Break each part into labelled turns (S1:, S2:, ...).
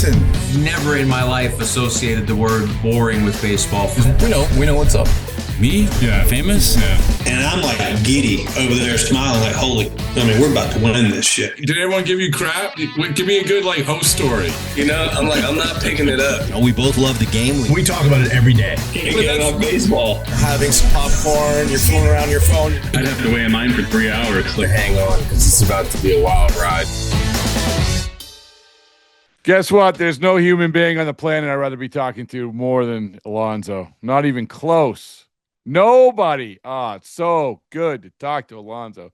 S1: Listen,
S2: Never in my life associated the word boring with baseball.
S3: We know what's up.
S4: Me? Yeah. Famous? Yeah.
S5: And I'm like giddy over there smiling like, we're about to win this shit.
S4: Did everyone give you crap? Give me a good host story.
S3: I'm not picking it up.
S6: We both love the game.
S1: we talk about it every day.
S3: Getting on baseball.
S7: Having some popcorn, you're fooling around your phone.
S8: I'd have to wait in line for 3 hours.
S7: Hang on, because it's about to be a wild ride.
S9: Guess what? There's no human being on the planet I'd rather be talking to more than Alonso. Not even close. Nobody. It's so good to talk to Alonso.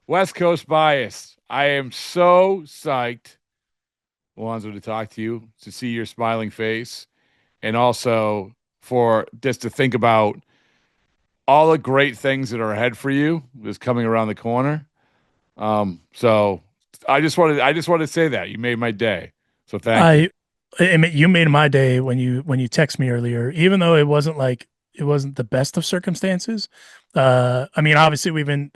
S9: West Coast bias. I am so psyched, Alonso, to talk to you, to see your smiling face, and also for just to think about all the great things that are ahead for you is coming around the corner. So I just wanted to say that you made my day. So thank you.
S10: You made my day when you text me earlier, even though it wasn't the best of circumstances. Obviously we've been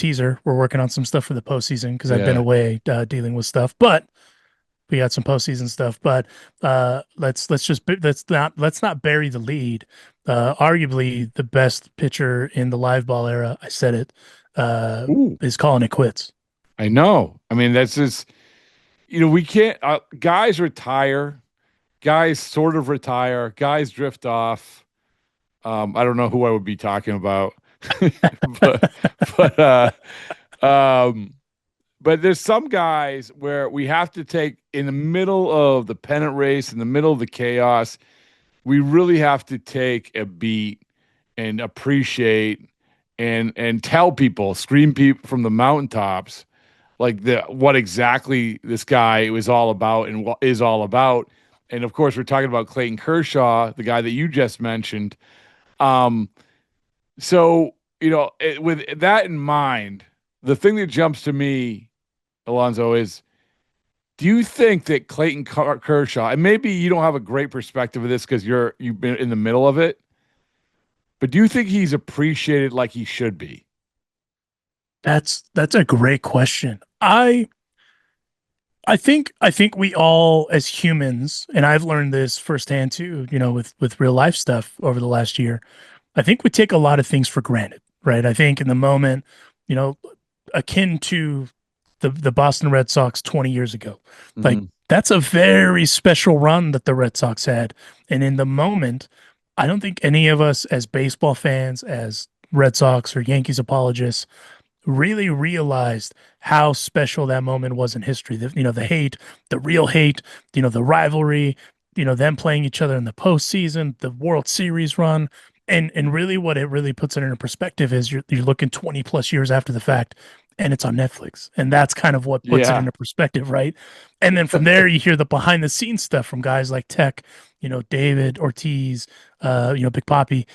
S10: we're working on some stuff for the postseason because I've been away dealing with stuff, but we got some postseason stuff. But let's not bury the lead. Arguably the best pitcher in the live ball era, I said it, is calling it quits.
S9: I know. That's just, we can't, guys retire, guys sort of retire, guys drift off. I don't know who I would be talking about, but there's some guys where we have to take in the middle of the pennant race, in the middle of the chaos, we really have to take a beat and appreciate and tell people, scream people from the mountaintops, what exactly this guy was all about and what is all about. And of course, we're talking about Clayton Kershaw, the guy that you just mentioned. With that in mind, the thing that jumps to me, Alonso, is, do you think that Clayton Kershaw, and maybe you don't have a great perspective of this because you've been in the middle of it, but do you think he's appreciated like he should be?
S10: That's a great question. I think we all as humans, and I've learned this firsthand too, with real life stuff over the last year, I think we take a lot of things for granted, right? I think in the moment, akin to the Boston Red Sox 20 years ago, that's a very special run that the Red Sox had. And in the moment, I don't think any of us as baseball fans, as Red Sox or Yankees apologists, really realized how special that moment was in history. The hate, the real hate, the rivalry, them playing each other in the postseason, the World Series run. And really what it really puts it into perspective is you're looking 20 plus years after the fact, and it's on Netflix. And that's kind of what puts it into perspective, right? And then from there, you hear the behind the scenes stuff from guys like Tech, David Ortiz, Big Papi,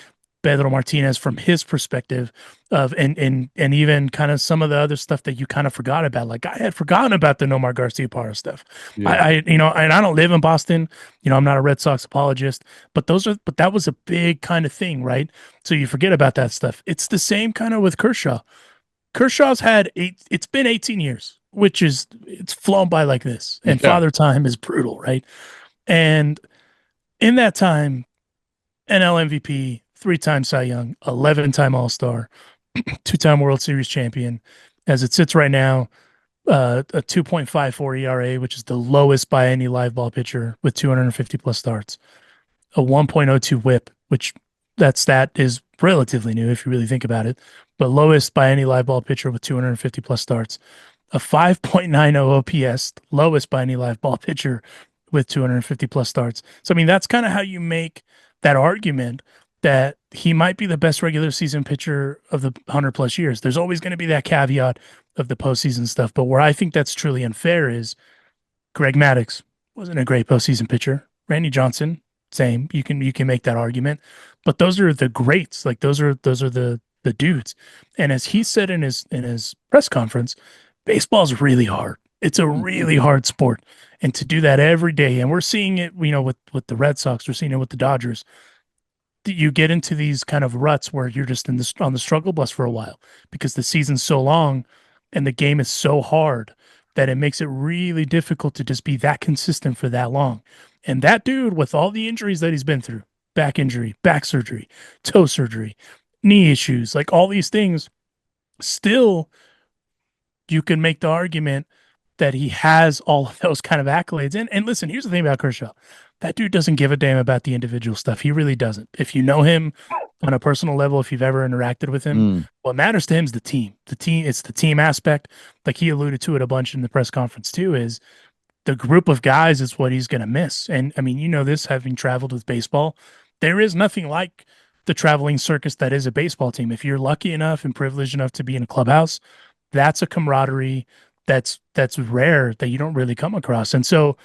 S10: Pedro Martinez, from his perspective of, and even kind of some of the other stuff that you kind of forgot about. Like, I had forgotten about the Nomar Garciaparra stuff. Yeah. And I don't live in Boston, I'm not a Red Sox apologist, but that was a big kind of thing, right? So you forget about that stuff. It's the same kind of with Kershaw. Kershaw's it's been 18 years, it's flown by like this. And Father Time is brutal, right? And in that time, NL MVP, 3-time Cy Young, 11-time All-Star, 2-time World Series champion. As it sits right now, a 2.54 ERA, which is the lowest by any live ball pitcher with 250 plus starts. A 1.02 WHIP, which that stat is relatively new if you really think about it, but lowest by any live ball pitcher with 250 plus starts. A 5.90 OPS, lowest by any live ball pitcher with 250 plus starts. So, that's kind of how you make that argument that he might be the best regular season pitcher of the 100 plus years. There's always going to be that caveat of the postseason stuff. But where I think that's truly unfair is Greg Maddux wasn't a great postseason pitcher. Randy Johnson, same. You can make that argument, but those are the greats. Like those are the dudes. And as he said in his press conference, baseball's really hard. It's a really hard sport. And to do that every day, and we're seeing it, with the Red Sox, we're seeing it with the Dodgers. You get into these kind of ruts where you're just on the struggle bus for a while because the season's so long and the game is so hard that it makes it really difficult to just be that consistent for that long. And that dude, with all the injuries that he's been through, back injury, back surgery, toe surgery, knee issues, like all these things, still you can make the argument that he has all of those kind of accolades. And listen, here's the thing about Kershaw. That dude doesn't give a damn about the individual stuff. He really doesn't. If you know him on a personal level, if you've ever interacted with him, what matters to him is the team. It's the team aspect. Like he alluded to it a bunch in the press conference too, is the group of guys is what he's going to miss. And I mean, you know this, having traveled with baseball, there is nothing like the traveling circus that is a baseball team. If you're lucky enough and privileged enough to be in a clubhouse, that's a camaraderie that's rare, that you don't really come across. And so,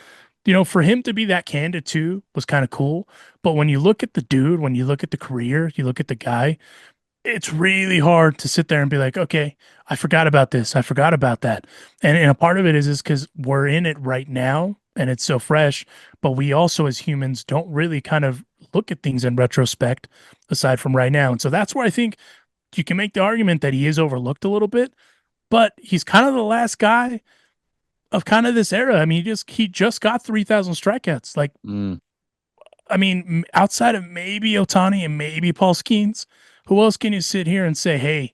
S10: you know, for him to be that candid too was kind of cool. But when you look at the dude, when you look at the career, you look at the guy, it's really hard to sit there and be like, okay, I forgot about this, I forgot about that. And a part of it is because we're in it right now and it's so fresh, but we also as humans don't really kind of look at things in retrospect aside from right now. And so that's where I think you can make the argument that he is overlooked a little bit, but he's kind of the last guy of kind of this era. I mean, he just got 3,000 strikeouts. Like, I mean, outside of maybe Ohtani and maybe Paul Skeens, who else can you sit here and say, hey,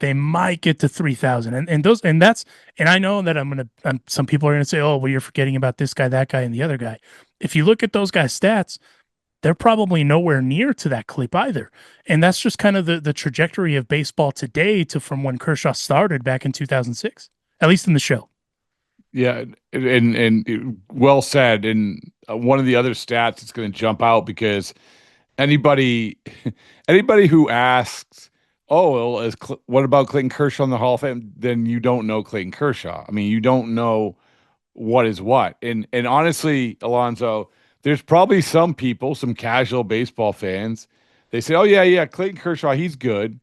S10: they might get to 3,000? And I know that some people are going to say, oh, well, you're forgetting about this guy, that guy, and the other guy. If you look at those guys' stats, they're probably nowhere near to that clip either. And that's just kind of the trajectory of baseball today from when Kershaw started back in 2006, at least in the show.
S9: Yeah, and well said. And one of the other stats that's going to jump out, because anybody who asks, oh, well, what about Clayton Kershaw in the Hall of Fame? Then you don't know Clayton Kershaw. I mean, you don't know what is what. And honestly, Alonso, there's probably some people, some casual baseball fans, they say, oh, yeah, Clayton Kershaw, he's good.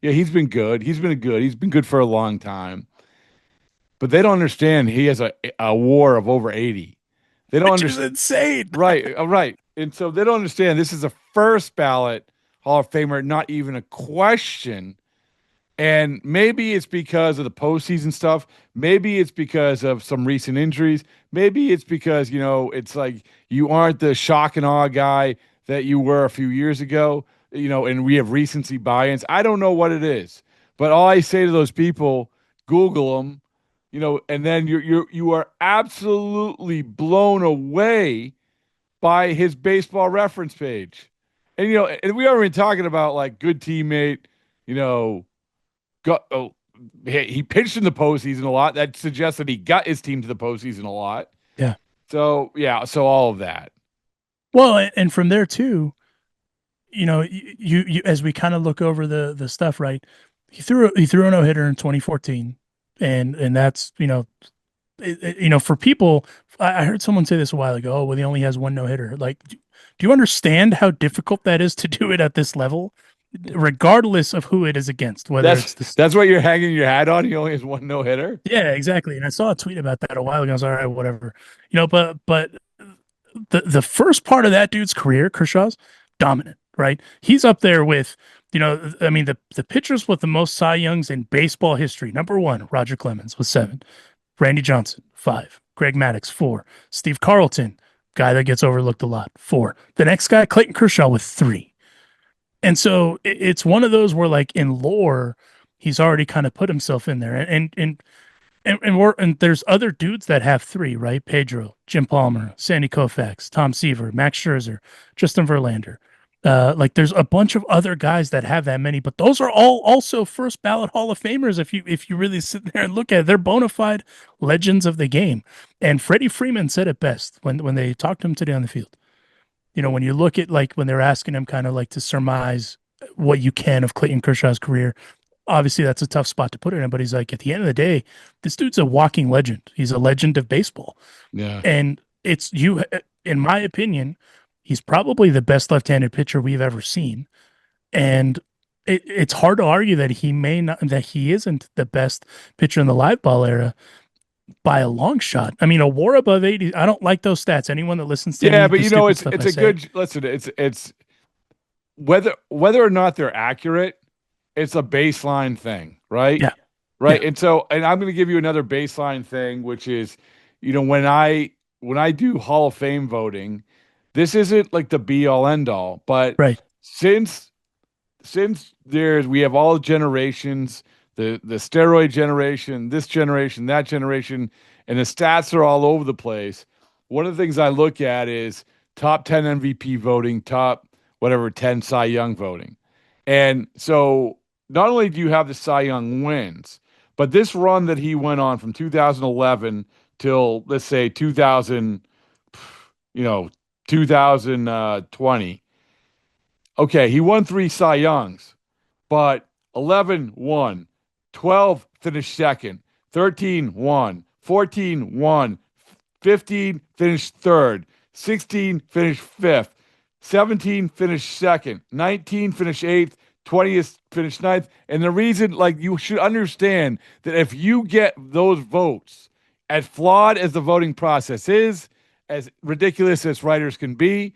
S9: Yeah, he's been good. He's been good for a long time. But they don't understand he has a WAR of over 80. They don't understand.
S10: Insane.
S9: Right. And so they don't understand this is a first ballot Hall of Famer, not even a question. And maybe it's because of the postseason stuff. Maybe it's because of some recent injuries. Maybe it's because, you know, it's like you aren't the shock and awe guy that you were a few years ago, you know, and we have recency bias. I don't know what it is. But all I say to those people, Google them, you know, and then you are absolutely blown away by his baseball reference page. And, you know, and we aren't even talking about like good teammate, you know, he pitched in the postseason a lot. That suggests that he got his team to the postseason a lot.
S10: Yeah.
S9: So all of that.
S10: Well, and from there too, you know, you as we kind of look over the stuff, right? He threw a no-hitter in 2014, and that's, you know, for people, I heard someone say this a while ago. Oh, well, he only has one no-hitter. Like, do you understand how difficult that is to do it at this level? Regardless of who it is against, whether
S9: that's what you're hanging your hat on. He only has one no hitter.
S10: Yeah, exactly. And I saw a tweet about that a while ago. I was all right, whatever, you know. But the first part of that dude's career, Kershaw's, dominant, right? He's up there with, you know, I mean, the pitchers with the most Cy Youngs in baseball history. Number 1, Roger Clemens with 7, Randy Johnson 5, Greg Maddux 4, Steve Carlton, guy that gets overlooked a lot, 4. The next guy, Clayton Kershaw, with 3. And so it's one of those where, like, in lore, he's already kind of put himself in there. And there's other dudes that have 3, right? Pedro, Jim Palmer, Sandy Koufax, Tom Seaver, Max Scherzer, Justin Verlander. Like, there's a bunch of other guys that have that many, but those are all also first ballot Hall of Famers. If you really sit there and look at it, they're bona fide legends of the game. And Freddie Freeman said it best when they talked to him today on the field. You know, when you look at, like, when they're asking him kind of like to surmise what you can of Clayton Kershaw's career, obviously that's a tough spot to put it in, but he's like, at the end of the day, this dude's a walking legend. He's a legend of baseball. Yeah. And in my opinion, he's probably the best left-handed pitcher we've ever seen. And it's hard to argue that he isn't the best pitcher in the live ball era by a long shot. I mean, a WAR above 80. I don't like those stats. Anyone that listens to
S9: but you know, it's a good listen. It's whether or not they're accurate, it's a baseline thing, right?
S10: Yeah.
S9: right?
S10: Yeah.
S9: And so, and I'm going to give you another baseline thing, which is, when I do Hall of Fame voting, this isn't like the be all end all, but
S10: Right.
S9: since we have all generations, the steroid generation, this generation, that generation, and the stats are all over the place. One of the things I look at is top 10 MVP voting, top whatever 10 Cy Young voting. And so not only do you have the Cy Young wins, but this run that he went on from 2011 till let's say 2000, 2020. Okay, he won 3 Cy Youngs, but 11 won, 12 finished second, 13 won, 14 won, 15 finished third, 16 finished fifth, 17 finished second, 19 finished eighth, 20 finished ninth. And the reason, like, you should understand that if you get those votes, as flawed as the voting process is, as ridiculous as writers can be,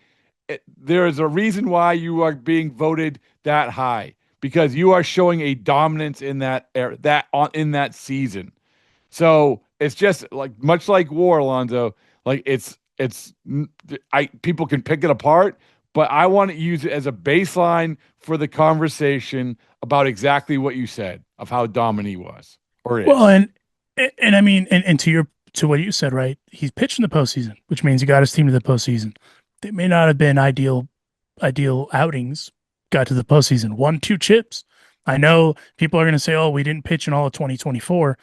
S9: there is a reason why you are being voted that high, because you are showing a dominance in in that season. So it's just like much like war, Alonso. Like people can pick it apart, but I want to use it as a baseline for the conversation about exactly what you said of how dominant he was or is.
S10: Well, and I mean, and to what you said, right? He's pitched in the postseason, which means he got his team to the postseason. They may not have been ideal outings. Got to the postseason, won 2 chips. I know people are going to say, "Oh, we didn't pitch in all of 2024,"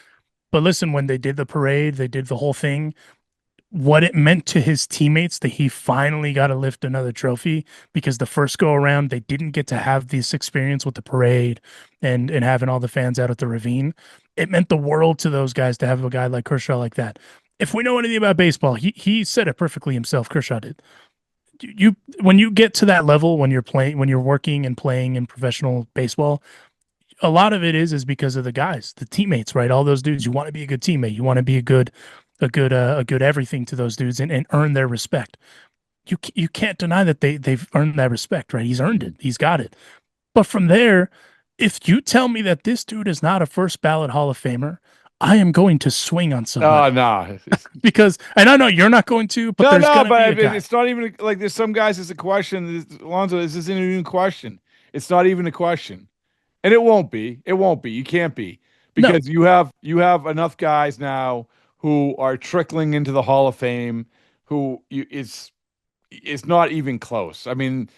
S10: but listen, when they did the parade, they did the whole thing. What it meant to his teammates that he finally got to lift another trophy, because the first go around they didn't get to have this experience with the parade and having all the fans out at the ravine. It meant the world to those guys to have a guy like Kershaw like that. If we know anything about baseball, he said it perfectly himself. Kershaw did. When you get to that level, when you're working and playing in professional baseball, a lot of it is because of the guys, the teammates, right? All those dudes. You want to be a good teammate. You want to be a good everything to those dudes and earn their respect. You can't deny that they've earned that respect, right? He's earned it. He's got it. But from there, if you tell me that this dude is not a first ballot Hall of Famer, I am going to swing on somebody.
S9: No.
S10: Because, and I know you're not going to, but there's going to be a guy.
S9: It's not even like there's some guys. It's a question, Alonso. This isn't even a question. It's not even a question, and it won't be. It won't be. You can't be, because you have enough guys now who are trickling into the Hall of Fame. It's not even close. I mean,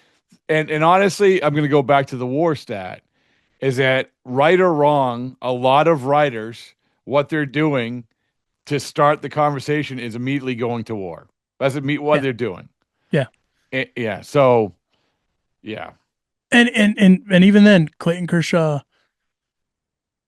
S9: and honestly, I'm going to go back to the WAR stat. Is that right or wrong? A lot of writers, what they're doing to start the conversation is immediately going to war. That's what they're doing.
S10: Yeah.
S9: Yeah. So, yeah.
S10: And even then, Clayton Kershaw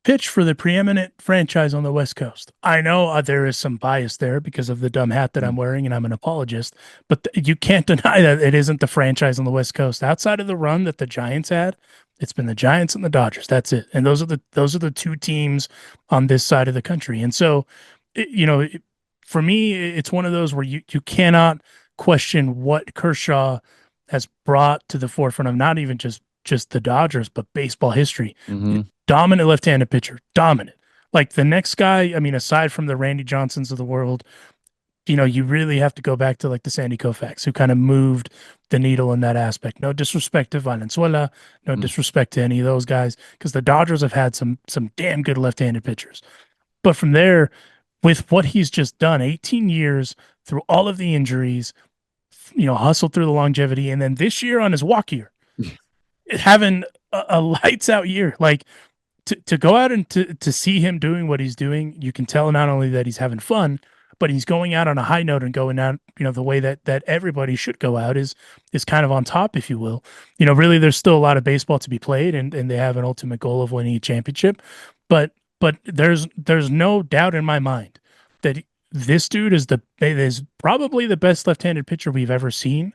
S10: pitched for the preeminent franchise on the West Coast. I know there is some bias there because of the dumb hat that I'm wearing, and I'm an apologist, but you can't deny that it isn't the franchise on the West Coast. Outside of the run that the Giants had, it's been the Giants and the Dodgers. That's it. And those are the 2 teams on this side of the country. And so, for me, it's one of those where you cannot question what Kershaw has brought to the forefront of not even just the Dodgers, but baseball history.
S9: Mm-hmm.
S10: Dominant left-handed pitcher. Dominant. Like the next guy, I mean, aside from the Randy Johnsons of the world, you really have to go back to like the Sandy Koufax, who kind of moved the needle in that aspect. No disrespect to Valenzuela, no disrespect to any of those guys, because the Dodgers have had some damn good left-handed pitchers. But from there, with what he's just done, 18 years through all of the injuries, hustled through the longevity, and then this year on his walk year, having a lights out year, like to go out and to see him doing what he's doing, you can tell not only that he's having fun, but he's going out on a high note and going out, the way that everybody should go out is kind of on top, if you will. Really, there's still a lot of baseball to be played, and they have an ultimate goal of winning a championship. But there's no doubt in my mind that this dude is probably the best left-handed pitcher we've ever seen.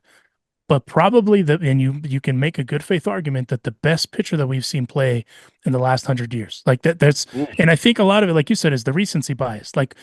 S10: But probably and you can make a good faith argument that the best pitcher that we've seen play in the last 100 years, like that's, and I think a lot of it, like you said, is the recency bias. Like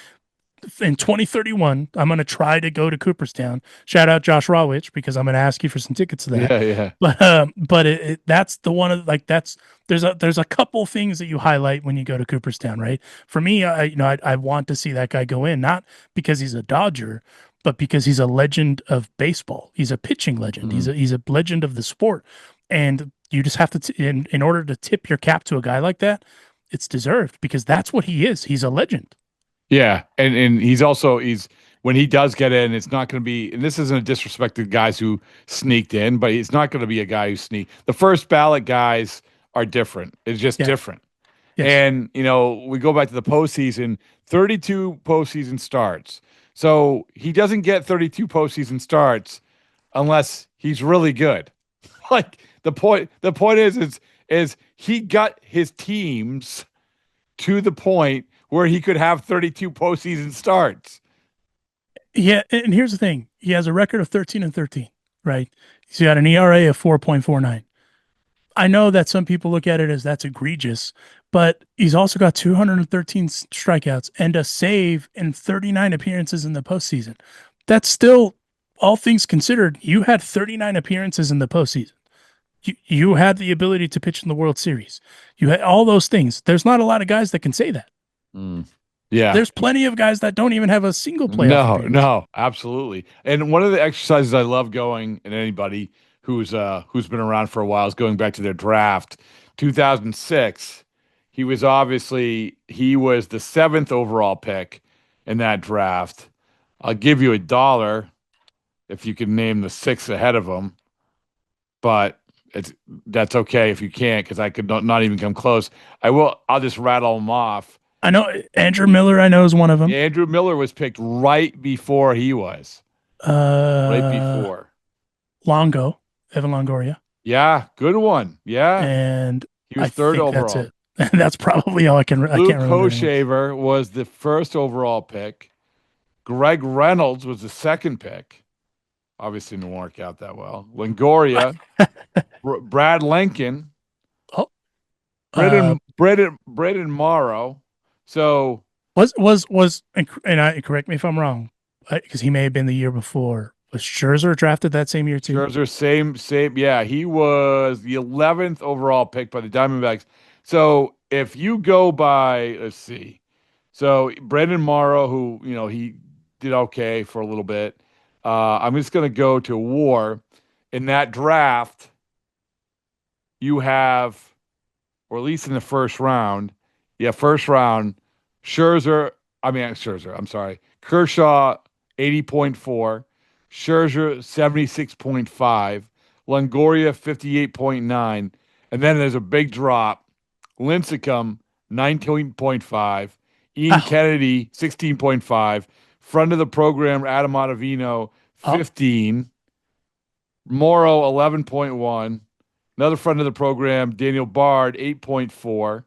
S10: in 2031, I'm going to try to go to Cooperstown. Shout out Josh Rawitch, because I'm going to ask you for some tickets to that.
S9: Yeah.
S10: But that's the one of like, there's a couple things that you highlight when you go to Cooperstown, right? For me, I want to see that guy go in, not because he's a Dodger, but because he's a legend of baseball. He's a pitching legend. He's a legend of the sport. And you just have to, in order to tip your cap to a guy like that, it's deserved, because that's what he is. He's a legend.
S9: Yeah, and he's when he does get in, it's not going to be. And this isn't a disrespect to guys who sneaked in, but it's not going to be a guy who sneaked. The first ballot guys are different. It's just different.
S10: Yes.
S9: And we go back to the postseason. 32 postseason starts. So he doesn't get 32 postseason starts unless he's really good. Like the point is he got his teams to the point where he could have 32 postseason starts.
S10: Yeah, and here's the thing. He has a record of 13-13, right? He's got an ERA of 4.49. I know that some people look at it as that's egregious, but he's also got 213 strikeouts and a save in 39 appearances in the postseason. That's still, all things considered, you had 39 appearances in the postseason. You had the ability to pitch in the World Series. You had all those things. There's not a lot of guys that can say that.
S9: Yeah.
S10: There's plenty of guys that don't even have a single playoff appearance.
S9: No, absolutely. And one of the exercises I love going, and anybody who's been around for a while, is going back to their draft. 2006, he was the 7th overall pick in that draft. I'll give you $1 if you can name the 6 ahead of him, but that's okay if you can't, because I could not even come close. I'll just rattle them off.
S10: I know Andrew Miller, I know, is one of them.
S9: Andrew Miller was picked right before he was. Right before.
S10: Evan Longoria.
S9: Yeah, good one. Yeah.
S10: And
S9: he was third overall.
S10: That's it. That's probably all I can't remember.
S9: Koshaver was the first overall pick. Greg Reynolds was the second pick. Obviously didn't work out that well. Longoria. Brad Lincoln.
S10: Oh.
S9: Braden Morrow. So
S10: correct me if I'm wrong, because he may have been the year before. Was Scherzer drafted that same year too?
S9: Scherzer, same. Yeah, he was the 11th overall pick by the Diamondbacks. So if you go by, let's see. So Brandon Morrow, who he did okay for a little bit. I'm just going to go to WAR. In that draft, you have, or at least in the first round, Kershaw 80.4, Scherzer 76.5, Longoria 58.9, and then there's a big drop. Lincecum 19.5, Ian Kennedy 16.5, friend of the program Adam Ottavino 15, Morrow 11.1, another friend of the program Daniel Bard 8.4.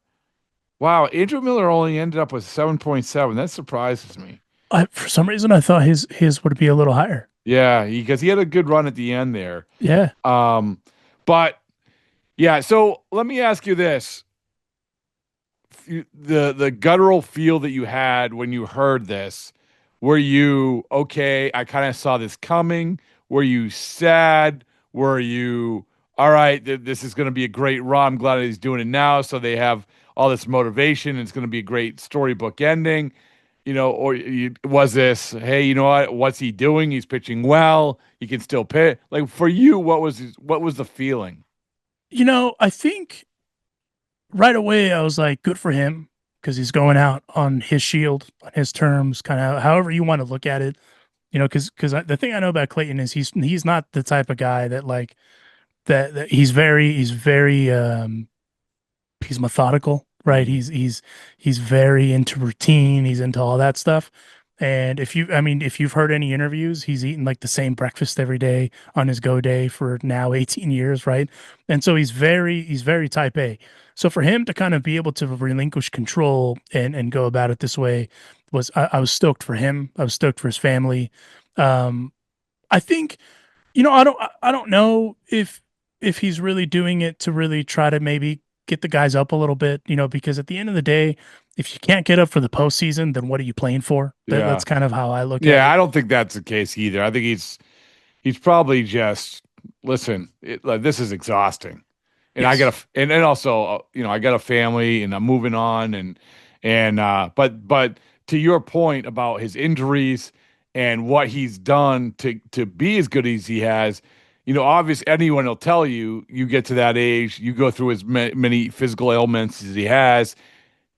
S9: Wow, Andrew Miller only ended up with 7.7. That surprises me.
S10: For some reason, I thought his would be a little higher.
S9: Yeah, because he had a good run at the end there.
S10: Yeah.
S9: But yeah. So let me ask you this: the guttural feel that you had when you heard this, were you okay? I kind of saw this coming. Were you sad? Were you all right? This is going to be a great run. I'm glad he's doing it now, so they have all this motivation. It's going to be a great storybook ending. Was this, hey, you know what? What's he doing? He's pitching well. He can still pitch. Like, for you, what was the feeling?
S10: I think right away I was like, good for him, because he's going out on his shield, on his terms, kind of however you want to look at it. Because the thing I know about Clayton is he's not the type of guy that like that he's very he's methodical. Right. He's very into routine. He's into all that stuff. And if you've heard any interviews, he's eating like the same breakfast every day on his go day for now 18 years. Right. And so he's very type A. So for him to kind of be able to relinquish control and go about it this way I was stoked for him. I was stoked for his family. I think, I don't know if he's really doing it to really try to maybe get the guys up a little bit, because at the end of the day, if you can't get up for the postseason, then what are you playing for?
S9: Yeah.
S10: That's kind of how I look at
S9: Yeah,
S10: it.
S9: I don't think that's the case either. I think he's probably just listen. This is exhausting, and I
S10: Yes.
S9: got and also I got a family and I'm moving on but to your point about his injuries and what he's done to be as good as he has, obviously anyone will tell you you get to that age, you go through as many physical ailments as he has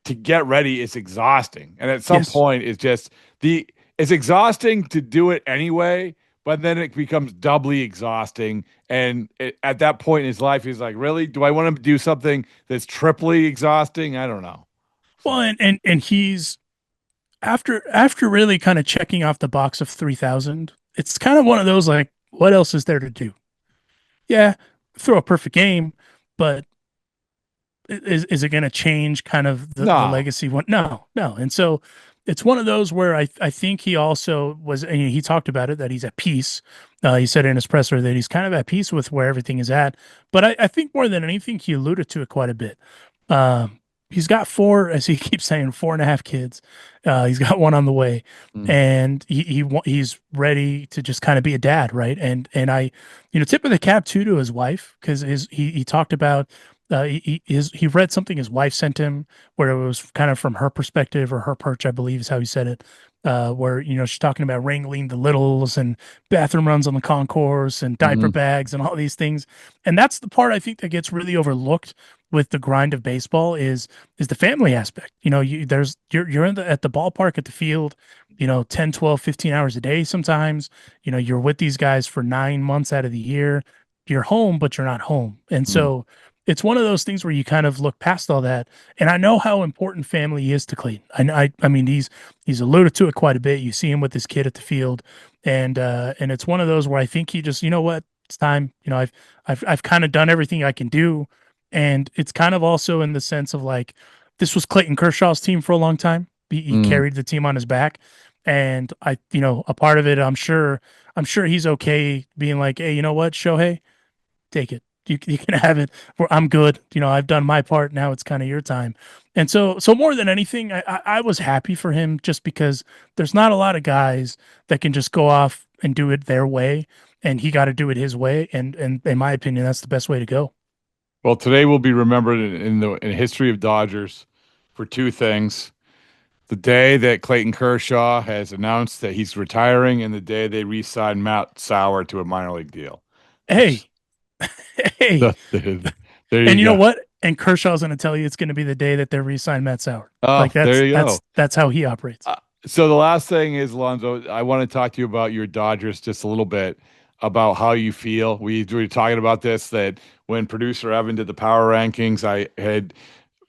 S9: to get ready is exhausting. And at some
S10: Yes.
S9: point, it's exhausting to do it anyway, but then it becomes doubly exhausting. And at that point in his life, he's like, really? Do I want to do something that's triply exhausting? I don't know.
S10: Well, and he's after really kind of checking off the box of 3,000, it's kind of one of those like, what else is there to do? Yeah, throw a perfect game, but is it going to change kind of the
S9: No.
S10: legacy one? No. And so it's one of those where I think he also was, and he talked about it, that he's at peace. He said in his presser that he's kind of at peace with where everything is at. But I think more than anything, he alluded to it quite a bit. He's got four, as he keeps saying, 4.5 kids. He's got one on the way, and he's ready to just kind of be a dad, right? And I, tip of the cap too to his wife, because he talked about he read something his wife sent him where it was kind of from her perspective, or her perch, I believe is how he said it. Where she's talking about wrangling the littles and bathroom runs on the concourse and diaper bags and all these things, and that's the part I think that gets really overlooked with the grind of baseball is the family aspect. You're at the ballpark, at the field, 10, 12, 15 hours a day sometimes. You're with these guys for 9 months out of the year. You're home, but you're not home, and so it's one of those things where you kind of look past all that. And I know how important family is to Clayton. I mean, he's alluded to it quite a bit. You see him with his kid at the field, and it's one of those where I think he just, what, it's time. I've kind of done everything I can do, and it's kind of also in the sense of like, this was Clayton Kershaw's team for a long time. He carried the team on his back, and a part of it, I'm sure he's okay being like, hey, you know what, Shohei, take it. You can have it. I'm good. I've done my part. Now it's kind of your time. And so more than anything, I was happy for him, just because there's not a lot of guys that can just go off and do it their way, and he got to do it his way. And in my opinion, that's the best way to go.
S9: Well, today will be remembered in the history of Dodgers for two things: the day that Clayton Kershaw has announced that he's retiring, and the day they re-signed Matt Sauer to a minor league deal.
S10: Hey.
S9: There
S10: And you
S9: go.
S10: know what? And Kershaw's going to tell you it's going to be the day that they re-sign Matt Sauer.
S9: Oh, there you go.
S10: That's how he operates.
S9: So the last thing is, Alonso, I want to talk to you about your Dodgers just a little bit, about how you feel. We were talking about this, that when producer Evan did the power rankings, I had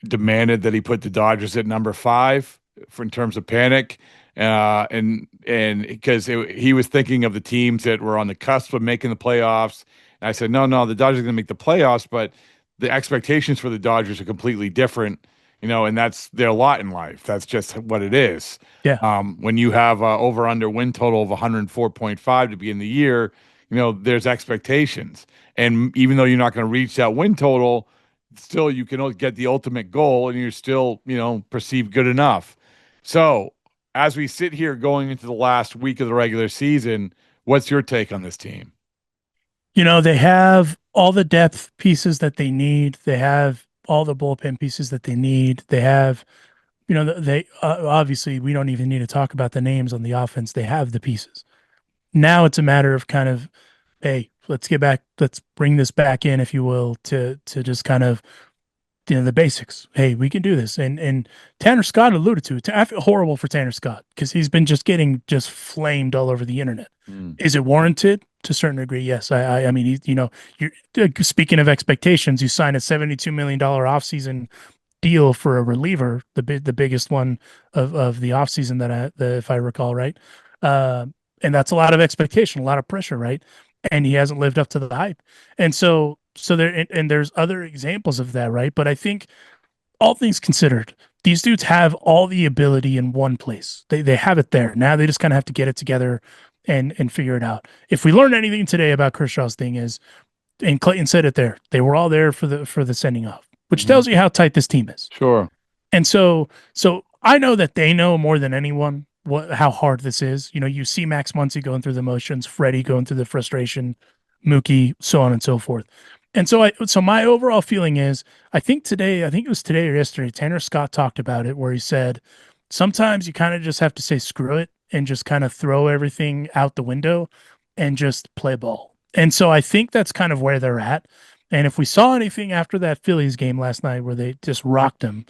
S9: demanded that he put the Dodgers at number 5 in terms of panic. And because he was thinking of the teams that were on the cusp of making the playoffs. And I said, no, the Dodgers are going to make the playoffs, but the expectations for the Dodgers are completely different, and that's their lot in life. That's just what it is.
S10: Yeah.
S9: When you have over under win total of 104.5 to begin the year, there's expectations. And even though you're not going to reach that win total, still you can get the ultimate goal, and you're still, perceived good enough. So as we sit here going into the last week of the regular season, what's your take on this team?
S10: They have all the depth pieces that they need. They have all the bullpen pieces that they need. They have, they obviously, we don't even need to talk about the names on the offense. They have the pieces. Now it's a matter of kind of, hey, let's bring this back in, if you will, to just kind of, the basics. Hey, we can do this. And Tanner Scott alluded to it. I feel horrible for Tanner Scott, because he's been just getting flamed all over the internet. Is it warranted? To a certain degree, yes. I mean, you're speaking of expectations, you signed a $72 million offseason deal for a reliever, the biggest one of the offseason if I recall right. And that's a lot of expectation, a lot of pressure, right? And he hasn't lived up to the hype. And so there, and there's other examples of that, right? But I think, all things considered, these dudes have all the ability in one place. They have it there. Now they just kind of have to get it together and figure it out. If we learned anything today about Kershaw's thing is, and Clayton said it there, they were all there for the sending off. which tells you how tight this team is.
S9: Sure.
S10: And so I know that they know more than anyone how hard this is. You know, you see Max Muncy going through the motions, Freddie going through the frustration, Mookie, so on and so forth. And so my overall feeling is, I think it was today or yesterday, Tanner Scott talked about it, where he said, sometimes you kind of just have to say screw it and just kind of throw everything out the window and just play ball. And so I think that's kind of where they're at. And if we saw anything after that Phillies game last night where they just rocked them,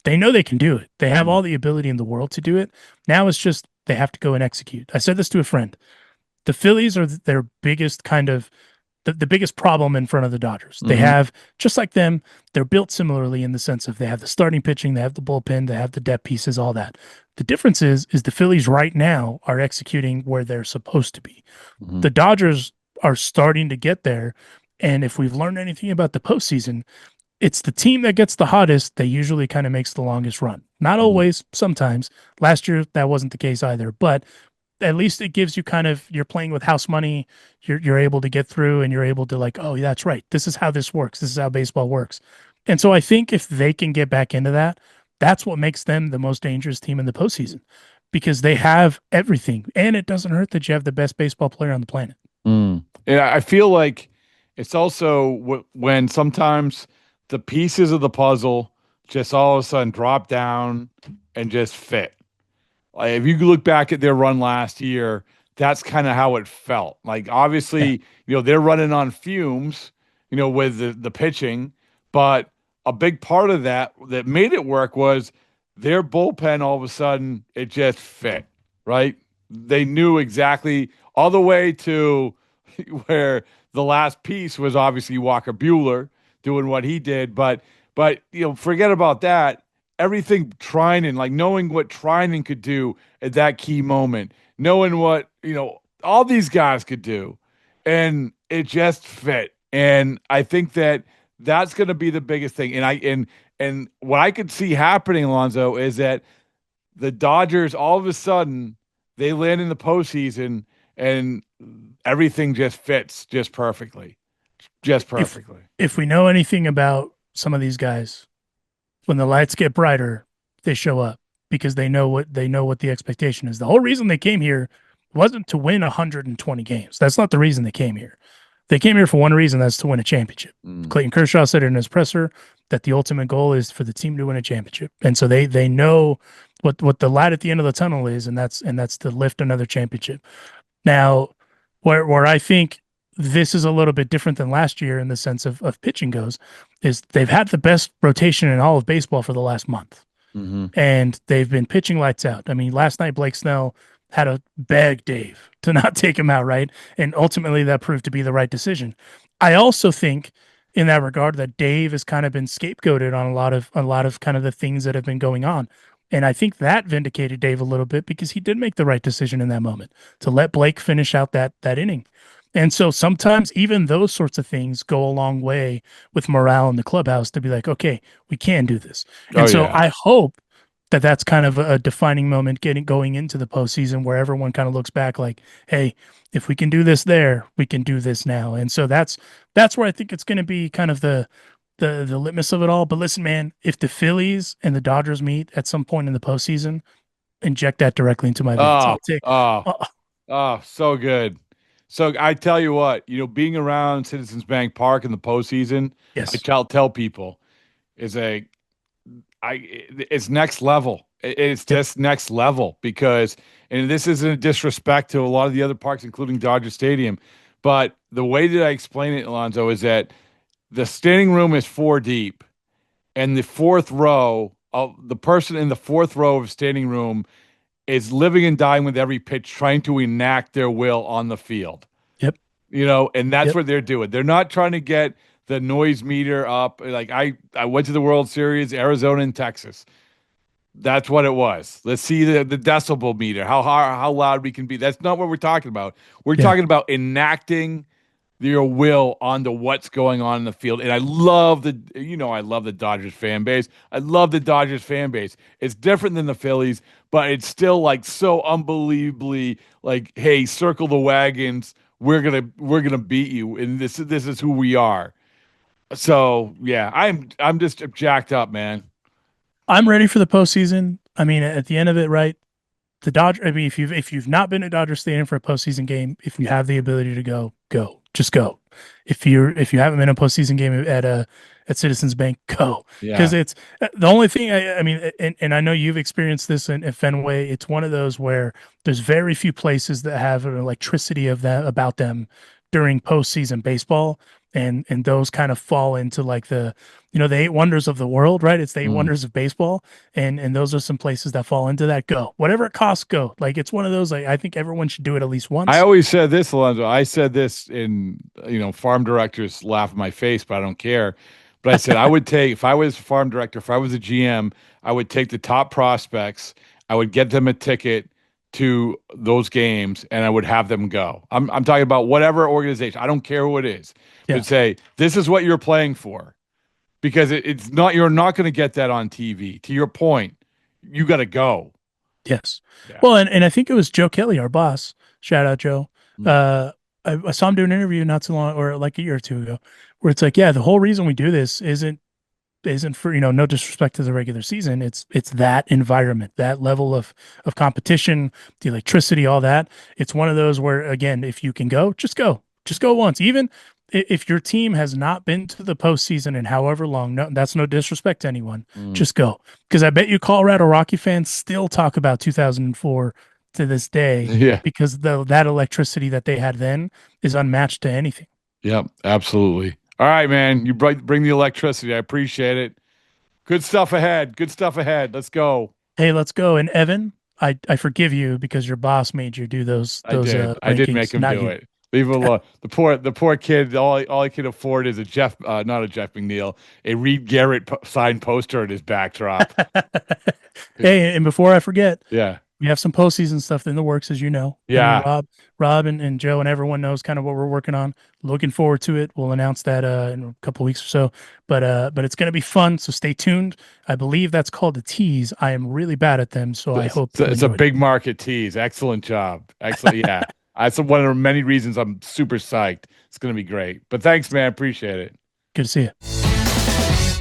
S10: they know they can do it. They have all the ability in the world to do it. Now it's just they have to go and execute. I said this to a friend. The Phillies are their biggest kind of the biggest problem in front of the Dodgers. They have, just like them, they're built similarly in the sense of they have the starting pitching, they have the bullpen, they have the depth pieces, all that. The difference is the Phillies right now are executing where they're supposed to be. The Dodgers are starting to get there. And if we've learned anything about the postseason, it's the team that gets the hottest that usually kind of makes the longest run. Not always, sometimes. Last year, that wasn't the case either. But at least it gives you kind of, you're playing with house money. You're able to get through and you're able to like, oh, that's right. This is how this works. This is how baseball works. And so I think if they can get back into that, that's what makes them the most dangerous team in the postseason because they have everything. And it doesn't hurt that you have the best baseball player on the planet.
S9: Yeah, I feel like it's also when sometimes the pieces of the puzzle just all of a sudden drop down and just fit. Like if you look back at their run last year, that's kind of how it felt. Like obviously, they're running on fumes, with the pitching, but a big part of that made it work was their bullpen. All of a sudden, it just fit, right? They knew exactly all the way to where the last piece was obviously Walker Buehler doing what he did, but forget about that. Everything Trinan, like knowing what Trinan could do at that key moment, knowing what, all these guys could do, and it just fit. And I think that's going to be the biggest thing. And what I could see happening, Alonso, is that the Dodgers, all of a sudden, they land in the postseason and everything just fits just perfectly. Just perfectly.
S10: If we know anything about some of these guys, when the lights get brighter, they show up because they know what the expectation is. The whole reason they came here wasn't to win 120 games. That's not the reason they came here. They came here for one reason, that's to win a championship. Clayton Kershaw said in his presser that the ultimate goal is for the team to win a championship. And so they know what the light at the end of the tunnel is, and that's to lift another championship. Now, where I think this is a little bit different than last year in the sense of pitching goes, is they've had the best rotation in all of baseball for the last month. And they've been pitching lights out. I mean, last night, Blake Snell had to beg Dave to not take him out, right? And ultimately, that proved to be the right decision. I also think in that regard that Dave has kind of been scapegoated on a lot of kind of the things that have been going on. And I think that vindicated Dave a little bit because he did make the right decision in that moment to let Blake finish out that inning. And so sometimes even those sorts of things go a long way with morale in the clubhouse to be like, okay, we can do this. And I hope that that's kind of a defining moment going into the postseason where everyone kind of looks back like, hey, if we can do this there, we can do this now. And so that's where I think it's going to be kind of the litmus of it all. But listen, man, if the Phillies and the Dodgers meet at some point in the postseason, inject that directly into my veins.
S9: So good. So I tell you what, being around Citizens Bank Park in the postseason,
S10: yes,
S9: I tell people it's next level. It's just next level because, and this isn't a disrespect to a lot of the other parks, including Dodger Stadium, but the way that I explain it, Alonso, is that the standing room is 4 deep, and the fourth row, the person in the fourth row of standing room is living and dying with every pitch, trying to enact their will on the field.
S10: Yep.
S9: And that's what they're doing. They're not trying to get the noise meter up. Like I went to the World Series, Arizona and Texas. That's what it was. Let's see the decibel meter, how loud we can be. That's not what we're talking about. We're talking about enacting your will onto what's going on in the field. And I love the Dodgers fan base. I love the Dodgers fan base. It's different than the Phillies, but it's still like so unbelievably like, hey, circle the wagons. We're gonna beat you, and this is who we are. So yeah, I'm just jacked up, man.
S10: I'm ready for the postseason. I mean, at the end of it, right? The Dodger. I mean, if you've not been at Dodger Stadium for a postseason game, if you have the ability to go, go. Just go. If you haven't been in a postseason game at Citizens Bank, go. Because
S9: Yeah.
S10: it's the only thing. I mean, and I know you've experienced this in Fenway. It's one of those where there's very few places that have an electricity of that about them during postseason baseball, and those kind of fall into like the eight wonders of the world, right? It's the eight wonders of baseball, and those are some places that fall into that. Go, whatever it costs, go. Like it's one of those. Like I think everyone should do it at least once.
S9: I always said this, Alonso. I said this in, farm directors laugh in my face, but I don't care. But I said I would take, if I was a farm director, if I was a GM, I would take the top prospects, I would get them a ticket to those games, and I would have them go. I'm talking about whatever organization. I don't care who it is.
S10: Yeah.
S9: But say, this is what you're playing for. Because it's not, you're not going to get that on TV. To your point, you got to go.
S10: Yes.
S9: Yeah.
S10: Well, and I think it was Joe Kelly, our boss. Shout out, Joe. I saw him do an interview not too long, or like a year or two ago, where it's like, yeah, the whole reason we do this isn't for, no disrespect to the regular season. It's that environment, that level of competition, the electricity, all that. It's one of those where, again, if you can go, just go. Just go once. Even if your team has not been to the postseason in however long, no, that's no disrespect to anyone. Just go. Because I bet you Colorado Rocky fans still talk about 2004 to this day.
S9: Yeah.
S10: Because that electricity that they had then is unmatched to anything.
S9: Yep, absolutely. All right, man. You bring the electricity. I appreciate it. Good stuff ahead. Good stuff ahead. Let's go.
S10: Hey, let's go. And Evan, I forgive you because your boss made you do those.
S9: I did make him do it. Leave him alone. The poor kid. All he can afford is not a Jeff McNeil, a Reed Garrett signed poster in his backdrop.
S10: Hey, and before I forget,
S9: Yeah.
S10: we have some postseason stuff in the works, as you know.
S9: Yeah.
S10: And Rob and Joe and everyone knows kind of what we're working on. Looking forward to it. We'll announce that in a couple of weeks or so. But it's going to be fun. So stay tuned. I believe that's called a tease. I am really bad at them, so I hope
S9: it's a big market tease. Excellent job. Excellent. Yeah. That's one of the many reasons I'm super psyched. It's going to be great. But thanks, man. Appreciate it.
S10: Good to see you.